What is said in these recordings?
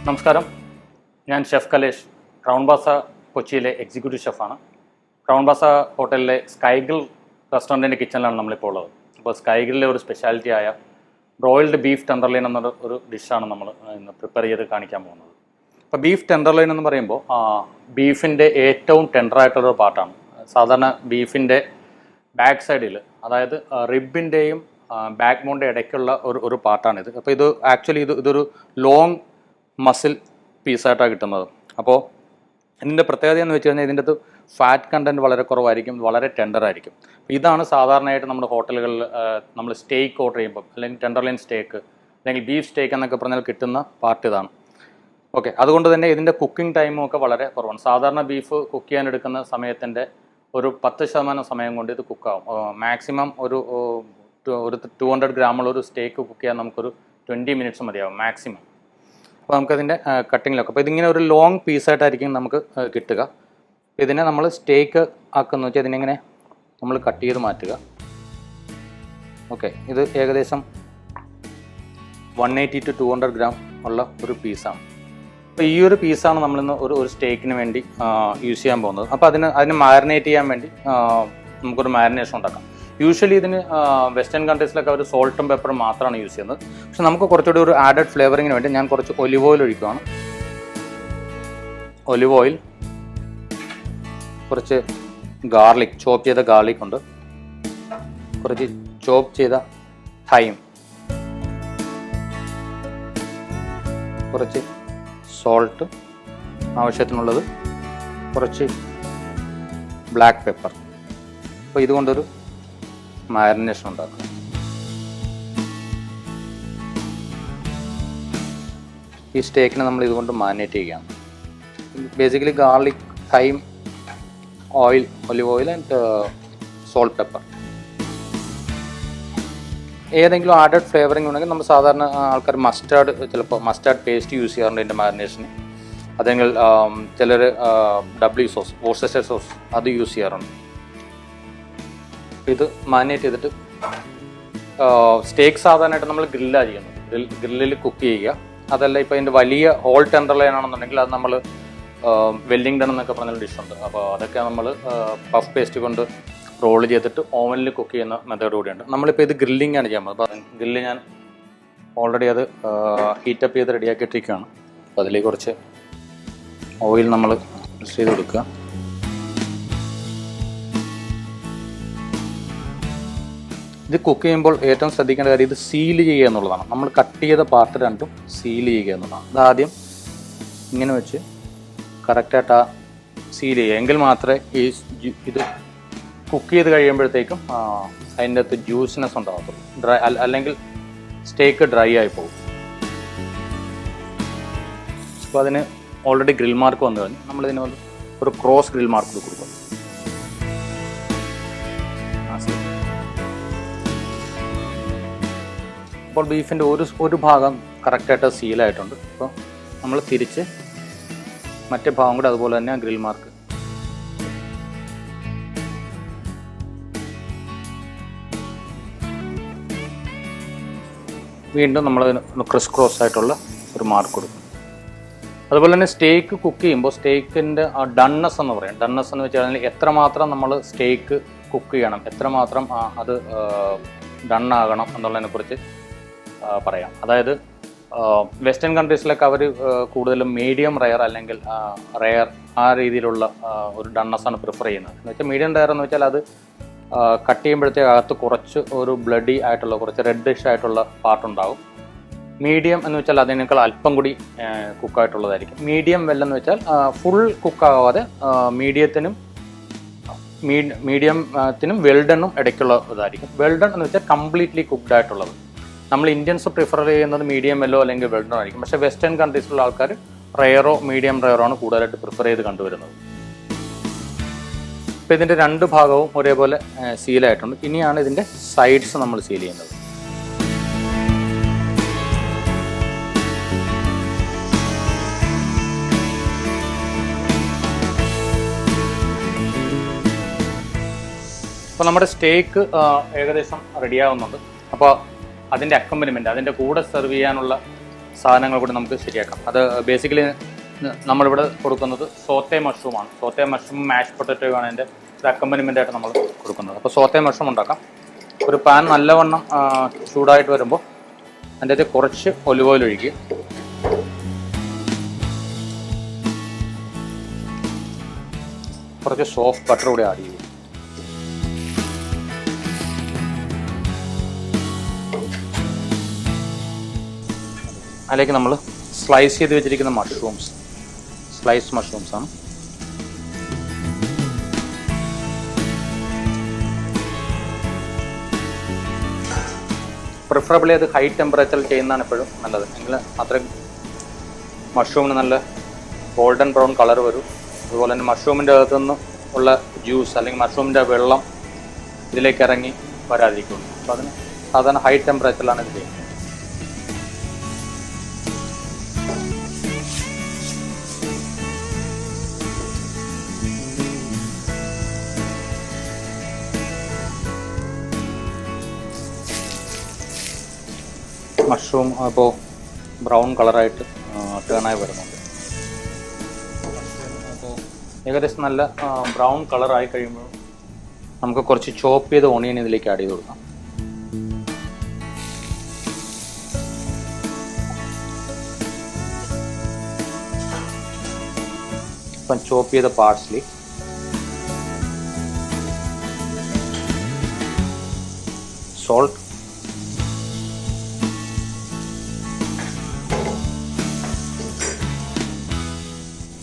നമസ്കാരം, ഞാൻ chef Kalesh, crown ബാസ കൊച്ചിയിലെ എക്സിക്യൂട്ടീവ് ഷെഫാണ്. ക്രൗൺ ബാസ ഹോട്ടലിലെ സ്കൈഗിൾ റെസ്റ്റോറൻറ്റിൻ്റെ കിച്ചണിലാണ് നമ്മളിപ്പോൾ ഉള്ളത്. അപ്പോൾ സ്കൈഗിളിലെ ഒരു സ്പെഷ്യാലിറ്റി ആയ ബ്രോയിൽഡ് ബീഫ് ടെൻഡർലൈൻ എന്നൊരു ഡിഷാണ് നമ്മൾ ഇന്ന് പ്രിപ്പയർ ചെയ്ത് കാണിക്കാൻ പോകുന്നത്. അപ്പോൾ ബീഫ് ടെൻഡർലൈൻ എന്ന് പറയുമ്പോൾ ബീഫിൻ്റെ ഏറ്റവും ടെൻഡറായിട്ടുള്ളൊരു പാർട്ടാണ്. സാധാരണ ബീഫിൻ്റെ ബാക്ക് സൈഡിൽ, അതായത് റിബിൻ്റെയും ബാക്ക് ബോണിൻ്റെ ഇടയ്ക്കുള്ള ഒരു പാർട്ടാണിത്. അപ്പോൾ ഇത് ആക്ച്വലി ഇതൊരു ലോങ് മസിൽ പീസായിട്ടാണ് കിട്ടുന്നത്. അപ്പോൾ ഇതിൻ്റെ പ്രത്യേകത എന്ന് വെച്ച് കഴിഞ്ഞാൽ ഇതിൻ്റെ ഫാറ്റ് കണ്ടൻറ്റ് വളരെ കുറവായിരിക്കും, വളരെ ടെൻഡറായിരിക്കും. ഇതാണ് സാധാരണയായിട്ട് നമ്മുടെ ഹോട്ടലുകളിൽ നമ്മൾ സ്റ്റേക്ക് ഓർഡർ ചെയ്യുമ്പോൾ, അല്ലെങ്കിൽ ടെൻഡർലൈൻ സ്റ്റേക്ക് അല്ലെങ്കിൽ ബീഫ് സ്റ്റേക്ക് എന്നൊക്കെ പറഞ്ഞാൽ കിട്ടുന്ന പാർട്ട് ഇതാണ്. ഓക്കെ, അതുകൊണ്ട് തന്നെ ഇതിൻ്റെ കുക്കിംഗ് ടൈമും ഒക്കെ വളരെ കുറവാണ്. സാധാരണ ബീഫ് കുക്ക് ചെയ്യാൻ എടുക്കുന്ന സമയത്തിൻ്റെ ഒരു 10% സമയം കൊണ്ട് ഇത് കുക്കാവും. മാക്സിമം ഒരു 200 ഗ്രാമുള്ള ഒരു സ്റ്റേക്ക് കുക്ക് ചെയ്യാൻ നമുക്കൊരു 20 മിനിറ്റ്സ് മതിയാവും മാക്സിമം. അപ്പോൾ നമുക്കതിൻ്റെ കട്ടിങ്ങിലൊക്കെ, അപ്പോൾ ഇതിങ്ങനെ ഒരു ലോങ് പീസായിട്ടായിരിക്കും നമുക്ക് കിട്ടുക. ഇതിനെ നമ്മൾ സ്റ്റേക്ക് ആക്കുന്ന വെച്ചാൽ ഇതിനെങ്ങനെ നമ്മൾ കട്ട് ചെയ്ത് മാറ്റുക. ഓക്കെ, ഇത് ഏകദേശം 180 to 200 ഗ്രാം ഉള്ള ഒരു പീസാണ്. അപ്പോൾ ഈ ഒരു പീസാണ് നമ്മളിന്ന് ഒരു സ്റ്റേക്കിന് വേണ്ടി യൂസ് ചെയ്യാൻ പോകുന്നത്. അപ്പോൾ അതിന് മാരിനേറ്റ് ചെയ്യാൻ വേണ്ടി നമുക്കൊരു മാരിനേഷൻ ഉണ്ടാക്കാം. യൂഷ്വലി ഇതിന് വെസ്റ്റേൺ കൺട്രീസിലൊക്കെ അവർ സോൾട്ടും പെപ്പറും മാത്രമാണ് യൂസ് ചെയ്യുന്നത്. പക്ഷെ നമുക്ക് കുറച്ചുകൂടി ഒരു ആഡഡ് ഫ്ലേവറിങ്ങിന് വേണ്ടി ഞാൻ കുറച്ച് ഒലിവ് ഓയിൽ ഒഴിക്കുകയാണ്. ഒലിവ് ഓയിൽ, കുറച്ച് ഗാർലിക്, ചോപ്പ് ചെയ്ത ഗാർലിക് ഉണ്ട്, കുറച്ച് ചോപ്പ് ചെയ്ത തൈം, കുറച്ച് സോൾട്ട് ആവശ്യത്തിനുള്ളത്, കുറച്ച് ബ്ലാക്ക് പെപ്പർ. അപ്പോൾ ഇതുകൊണ്ടൊരു മാരിനേഷൻ ഉണ്ടാക്കുക. ഈ സ്റ്റേക്കിനെ നമ്മൾ ഇതുകൊണ്ട് മാരിനേറ്റ് ചെയ്യുകയാണ്. Basically garlic, thyme, oil, olive oil and salt, pepper. ഏതെങ്കിലും ആഡഡ് ഫ്ലേവറിംഗ് ഉണ്ടെങ്കിൽ നമ്മൾ സാധാരണ ആൾക്കാർ മസ്റ്റാർഡ്, ചിലപ്പോൾ മസ്റ്റാർഡ് പേസ്റ്റ് യൂസ് ചെയ്യാറുണ്ട് ഇതിൻ്റെ മാരിനേഷന്. അല്ലെങ്കിൽ ചിലർ ഡബ്ല്യു സോസ്, വോർസെസ്റ്റർ സോസ്, അത് യൂസ് ചെയ്യാറുണ്ട്. ഇത് മാരിനേറ്റ് ചെയ്തിട്ട് സ്റ്റേക്ക് സാധാരണയായിട്ട് നമ്മൾ ഗ്രില്ലാണ് ചെയ്യുന്നത്. ഗ്രില്ലിൽ കുക്ക് ചെയ്യുക. അതല്ല, ഇപ്പോൾ അതിൻ്റെ വലിയ ഹോൾ ടെൻഡർലൈൻ ആണെന്നുണ്ടെങ്കിൽ അത് നമ്മൾ വെല്ലിംഗ്ടൺ എന്നൊക്കെ പറഞ്ഞൊരു ഡിഷുണ്ട്. അപ്പോൾ അതൊക്കെ നമ്മൾ പഫ് പേസ്റ്റ് കൊണ്ട് റോൾ ചെയ്തിട്ട് ഓവനിൽ കുക്ക് ചെയ്യുന്ന മെത്തേഡ് കൂടിയുണ്ട്. നമ്മളിപ്പോൾ ഇത് ഗ്രില്ലിംഗ് ആണ് ചെയ്യാൻ പോകുന്നത്. അപ്പോൾ ഗ്രില്ല് ഞാൻ ഓൾറെഡി അത് ഹീറ്റപ്പ് ചെയ്ത് റെഡിയാക്കിയിട്ടിരിക്കുകയാണ്. അപ്പോൾ അതിലേക്ക് കുറച്ച് ഓയിൽ നമ്മൾ മിക്സ് ചെയ്ത് കൊടുക്കുക. ഇത് കുക്ക് ചെയ്യുമ്പോൾ ഏറ്റവും ശ്രദ്ധിക്കേണ്ട കാര്യം ഇത് സീൽ ചെയ്യുക എന്നുള്ളതാണ്. നമ്മൾ കട്ട് ചെയ്ത പാർട്ട് രണ്ടും സീൽ ചെയ്യുക എന്നുള്ളതാണ്. അതാദ്യം ഇങ്ങനെ വെച്ച് കറക്റ്റായിട്ട് സീൽ ചെയ്യുക. എങ്കിൽ മാത്രമേ ഇത് കുക്ക് ചെയ്ത് കഴിയുമ്പോഴത്തേക്കും അതിൻ്റെ അകത്ത് ജ്യൂസിനെസ് ഉണ്ടാകത്തുള്ളൂ. അല്ലെങ്കിൽ സ്റ്റേക്ക് ഡ്രൈ ആയി പോകും. അപ്പോൾ അതിന് ഓൾറെഡി ഗ്രിൽ മാർക്ക് വന്നു കഴിഞ്ഞു. നമ്മളിതിന് ഒരു ക്രോസ് ഗ്രിൽ മാർക്ക് കൊടുക്കും. അപ്പോൾ ബീഫിൻ്റെ ഒരു ഭാഗം കറക്റ്റായിട്ട് സീലായിട്ടുണ്ട്. അപ്പോൾ നമ്മൾ തിരിച്ച് മറ്റേ ഭാഗം കൂടെ അതുപോലെ തന്നെ ഗ്രിൽ മാർക്ക്. വീണ്ടും നമ്മൾ ക്രിസ് ക്രോസ് ആയിട്ടുള്ള ഒരു മാർക്ക് കൊടുക്കും. അതുപോലെ തന്നെ സ്റ്റേക്ക് കുക്ക് ചെയ്യുമ്പോൾ സ്റ്റേക്കിൻ്റെ ഡൺനെസ് എന്ന് പറയും. ഡൺനെസ് എന്ന് വെച്ച് കഴിഞ്ഞാൽ എത്രമാത്രം നമ്മൾ സ്റ്റേക്ക് കുക്ക് ചെയ്യണം, എത്രമാത്രം അത് ഡണ്ണാകണം എന്നുള്ളതിനെക്കുറിച്ച് പറയാം. അതായത് വെസ്റ്റേൺ കൺട്രീസിലൊക്കെ അവർ കൂടുതലും മീഡിയം റെയർ അല്ലെങ്കിൽ റെയർ ആ രീതിയിലുള്ള ഒരു ഡണ്ണസാണ് പ്രിഫർ ചെയ്യുന്നത്. എന്ന് വെച്ചാൽ മീഡിയം റെയർ എന്ന് വെച്ചാൽ അത് കട്ട് ചെയ്യുമ്പോഴത്തേക്ക് അകത്ത് കുറച്ച് ഒരു ബ്ലഡി ആയിട്ടുള്ള, കുറച്ച് റെഡിഷ് ആയിട്ടുള്ള പാർട്ടുണ്ടാകും. മീഡിയം എന്ന് വെച്ചാൽ അതിനേക്കാൾ അല്പം കൂടി കുക്കായിട്ടുള്ളതായിരിക്കും. മീഡിയം വെൽ എന്ന് വെച്ചാൽ ഫുൾ കുക്കാവാതെ മീഡിയത്തിനും വെൽഡണും ഇടയ്ക്കുള്ള ഇതായിരിക്കും. വെൽഡൺ എന്ന് വെച്ചാൽ കംപ്ലീറ്റ്ലി കുക്ക്ഡ് ആയിട്ടുള്ളത്. നമ്മൾ ഇന്ത്യൻസ് പ്രിഫർ ചെയ്യുന്നത് മീഡിയം വെല്ലോ അല്ലെങ്കിൽ വെൽഡൺ ആയിരിക്കും. പക്ഷേ വെസ്റ്റേൺ കൺട്രീസിലുള്ള ആൾക്കാർ റെയറോ മീഡിയം റെയറോ ആണ് കൂടുതലായിട്ട് പ്രിഫർ ചെയ്ത് കണ്ടുവരുന്നത്. അപ്പോൾ ഇതിൻ്റെ രണ്ട് ഭാഗവും ഒരേപോലെ സീലായിട്ടുണ്ട്. ഇനിയാണ് ഇതിൻ്റെ സൈഡ്സ് നമ്മൾ സീൽ ചെയ്യുന്നത്. അപ്പോൾ നമ്മുടെ സ്റ്റേക്ക് ഏകദേശം റെഡിയാവുന്നുണ്ട്. അപ്പോൾ അതിൻ്റെ അക്കമ്പനിമെൻറ്റ്, അതിൻ്റെ കൂടെ സെർവ് ചെയ്യാനുള്ള സാധനങ്ങൾ കൂടി നമുക്ക് ശരിയാക്കാം. അത് ബേസിക്കലി നമ്മളിവിടെ കൊടുക്കുന്നത് സോത്തേ മഷ്റൂമാണ്. സോത്തേ മഷ്റൂം മാഷ് പൊട്ടറ്റോ ആണ് അതിൻ്റെ ഒരു അക്കമ്പനിമെൻ്റ് ആയിട്ട് നമ്മൾ കൊടുക്കുന്നത്. അപ്പോൾ സോത്തേ മഷ്റൂം ഉണ്ടാക്കാം. ഒരു പാൻ നല്ലവണ്ണം ചൂടായിട്ട് വരുമ്പോൾ അതിൻ്റെ അകത്ത് കുറച്ച് ഒലിവ് ഓയിൽ ഒഴിക്കുക. കുറച്ച് സോഫ്റ്റ് ബട്ടർ കൂടി ആഡ് ചെയ്യുക. അതിലേക്ക് നമ്മൾ സ്ലൈസ് ചെയ്ത് വെച്ചിരിക്കുന്ന മഷ്റൂംസ്, സ്ലൈസ് മഷ്റൂംസ് ആണ്. പ്രിഫറബിളി അത് ഹൈ ടെമ്പറേച്ചറിൽ ചെയ്യുന്നതാണ് എപ്പോഴും നല്ലത്. എങ്കിൽ അത്രയും മഷ്റൂമിന് നല്ല ഗോൾഡൻ ബ്രൗൺ കളർ വരും. അതുപോലെ തന്നെ മഷ്റൂമിൻ്റെ അകത്തുനിന്ന് ഉള്ള ജ്യൂസ് അല്ലെങ്കിൽ മഷ്റൂമിൻ്റെ വെള്ളം ഇതിലേക്ക് ഇറങ്ങി വരാതിരിക്കുള്ളൂ. അപ്പോൾ അതിന് സാധാരണ ഹൈ ടെമ്പറേച്ചറിലാണ് ഇത് ചെയ്യുന്നത്. മഷ്റൂം അപ്പോൾ ബ്രൗൺ കളറായിട്ട് ടേണായി വരുന്നുണ്ട്. അപ്പോൾ ഏകദേശം നല്ല ബ്രൗൺ കളറായി കഴിയുമ്പോൾ നമുക്ക് കുറച്ച് ചോപ്പ് ചെയ്ത ഓണിയൻ ഇതിലേക്ക് ആഡ് ചെയ്ത് കൊടുക്കാം. ഇപ്പം ചോപ്പ് ചെയ്ത പാർസ്ലി, സോൾട്ട്,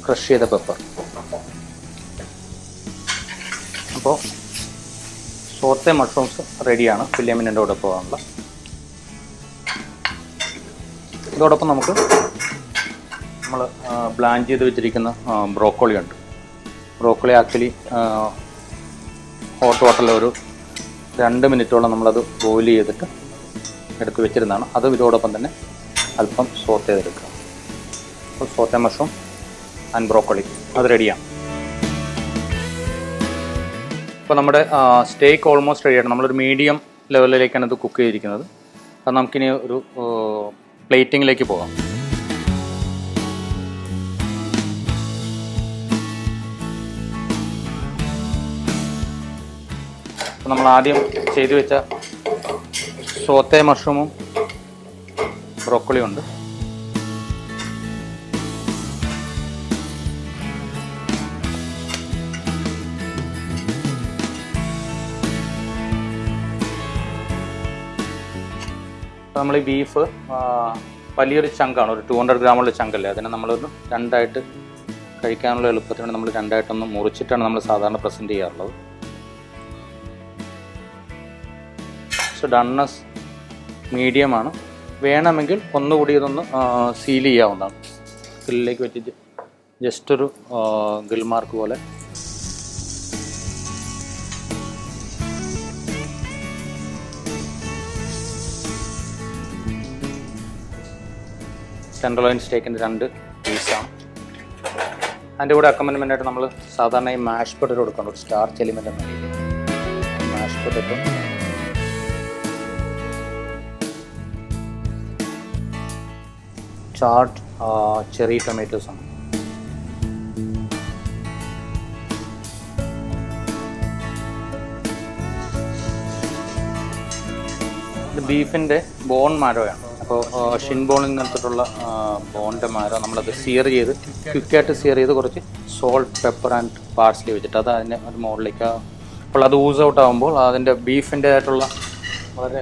ക്രഷ് ചെയ്ത പെപ്പർ. അപ്പോൾ സോത്തെ മഷ്റൂംസ് റെഡിയാണ് ഫില്ലേമിൻ്റെ കൂടെ പോകാനുള്ള. ഇതോടൊപ്പം നമുക്ക് നമ്മൾ ബ്ലാഞ്ച് ചെയ്ത് വെച്ചിരിക്കുന്ന ബ്രോക്കോളി ഉണ്ട്. ബ്രോക്കോളി ആക്ച്വലി ഹോട്ട് വാട്ടറിൽ ഒരു 2 മിനിറ്റോളം നമ്മളത് ബോയിൽ ചെയ്തിട്ട് എടുത്ത് വെച്ചിരുന്നതാണ്. അത് ഇതോടൊപ്പം തന്നെ അല്പം സോത്ത് ചെയ്തെടുക്കുക. അപ്പോൾ സോത്തെ മഷ്റൂം ആൻഡ് ബ്രോക്കോളി അത് റെഡിയാണ്. ഇപ്പോൾ നമ്മുടെ സ്റ്റേക്ക് ഓൾമോസ്റ്റ് റെഡിയാണ്. നമ്മളൊരു മീഡിയം ലെവലിലേക്കാണ് ഇത് കുക്ക് ചെയ്തിരിക്കുന്നത്. അത് നമുക്കിനി ഒരു പ്ലേറ്റിങ്ങിലേക്ക് പോകാം. അപ്പോൾ നമ്മൾ ആദ്യം ചെയ്തു വെച്ച സോത്തെ മഷ്റൂമും ബ്രോക്കോളിയും ഉണ്ട്. നമ്മൾ ഈ ബീഫ് വലിയൊരു ചങ്കാണ്, ഒരു 200 ഗ്രാമുള്ള ചങ്കല്ലേ, അതിനെ നമ്മളൊരു 2ആയിട്ട് കഴിക്കാനുള്ള എളുപ്പത്തിന് നമ്മൾ 2ആയിട്ടൊന്ന് മുറിച്ചിട്ടാണ് നമ്മൾ സാധാരണ പ്രസൻറ്റ് ചെയ്യാറുള്ളത്. സോ ഡണ്ണസ് മീഡിയമാണ്. വേണമെങ്കിൽ ഒന്നുകൂടി ഇതൊന്ന് സീൽ ചെയ്യാവുന്നതാണ്. ഗ്രില്ലിലേക്ക് വെച്ചിട്ട് ജസ്റ്റ് ഒരു ഗ്രിൽ മാർക്ക് പോലെ ടെൻഡർലോയിൻ സ്റ്റേക്കിൻ്റെ 2 പീസാണ്. അതിൻ്റെ കൂടെ അക്കമ്പനിമെൻ്റായിട്ട് നമ്മൾ സാധാരണ ഈ മാഷ് പൊട്ടറ്റോ കൊടുക്കണം, ഒരു സ്റ്റാർച്ച് എലിമെൻ്റ് എന്ന രീതിയിൽ. മാഷ് പൊട്ടറ്റോ, ചാർഡ് ചെറി ടൊമാറ്റോസ് ആണ്. ഇത് ബീഫിൻ്റെ ബോൺ മാരോയാണ്. അപ്പോൾ ഷിൻ ബോണിൽ നിന്നെടുത്തിട്ടുള്ള ബോണിൻ്റെ മാരോ നമ്മളത് സിയർ ചെയ്ത് ക്വിക്കായിട്ട് സിയർ ചെയ്ത് കുറച്ച് സോൾട്ട്, പെപ്പർ ആൻഡ് പാർസ്ലി വെച്ചിട്ട് അത് അതിൻ്റെ ഒരു മുകളിലേക്ക്, അപ്പോൾ അത് ഊസ് ഔട്ട് ആകുമ്പോൾ അതിൻ്റെ ബീഫിൻ്റെ ആയിട്ടുള്ള വളരെ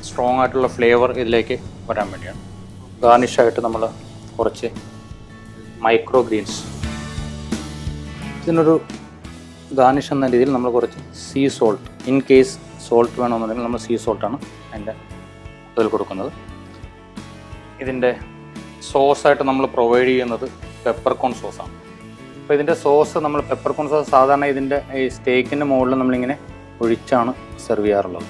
സ്ട്രോങ് ആയിട്ടുള്ള ഫ്ലേവർ ഇതിലേക്ക് വരാൻ വേണ്ടിയാണ്. ഗാർണിഷായിട്ട് നമ്മൾ കുറച്ച് മൈക്രോ ഗ്രീൻസ്, ഇതിനൊരു ഗാർണിഷ് എന്ന രീതിയിൽ നമ്മൾ കുറച്ച് see salt, in case salt വേണമെന്നുണ്ടെങ്കിൽ നമ്മൾ സീ സോൾട്ടാണ് അതിൻ്റെ ഇതിൽ കൊടുക്കുന്നത്. ഇതിൻ്റെ സോസായിട്ട് നമ്മൾ പ്രൊവൈഡ് ചെയ്യുന്നത് പെപ്പർകോൺ സോസാണ്. അപ്പോൾ ഇതിൻ്റെ സോസ് നമ്മൾ പെപ്പർകോൺ സോസ് സാധാരണ ഇതിൻ്റെ ഈ സ്റ്റേക്കിൻ്റെ മുകളിൽ നമ്മളിങ്ങനെ ഒഴിച്ചാണ് സെർവ് ചെയ്യാറുള്ളത്.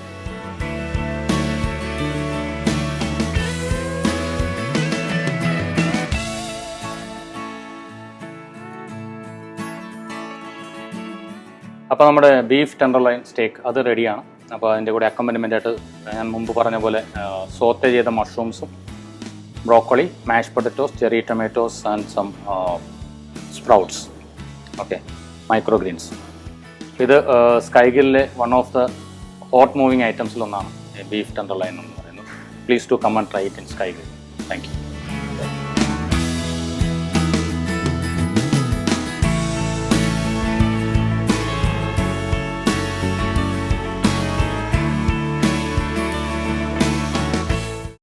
അപ്പോൾ നമ്മുടെ ബീഫ് ടെൻഡർലോയിൻ സ്റ്റേക്ക് അത് റെഡിയാണ്. അപ്പോൾ അതിൻ്റെ കൂടെ അക്കമ്പനിമെൻ്റായിട്ട് ഞാൻ മുമ്പ് പറഞ്ഞ പോലെ സോത്തെ ചെയ്ത മഷ്റൂംസും broccoli, mash potatoes, cherry tomatoes and some sprouts. Okay, micro greens. ഇത് സ്കൈഗിളിലെ one of the hot moving ഐറ്റംസിലൊന്നാണ് ബീഫ് ടെൻഡർലൈൻ എന്ന് പറയുന്നത്. Please to come and try it in Skygill. Thank U.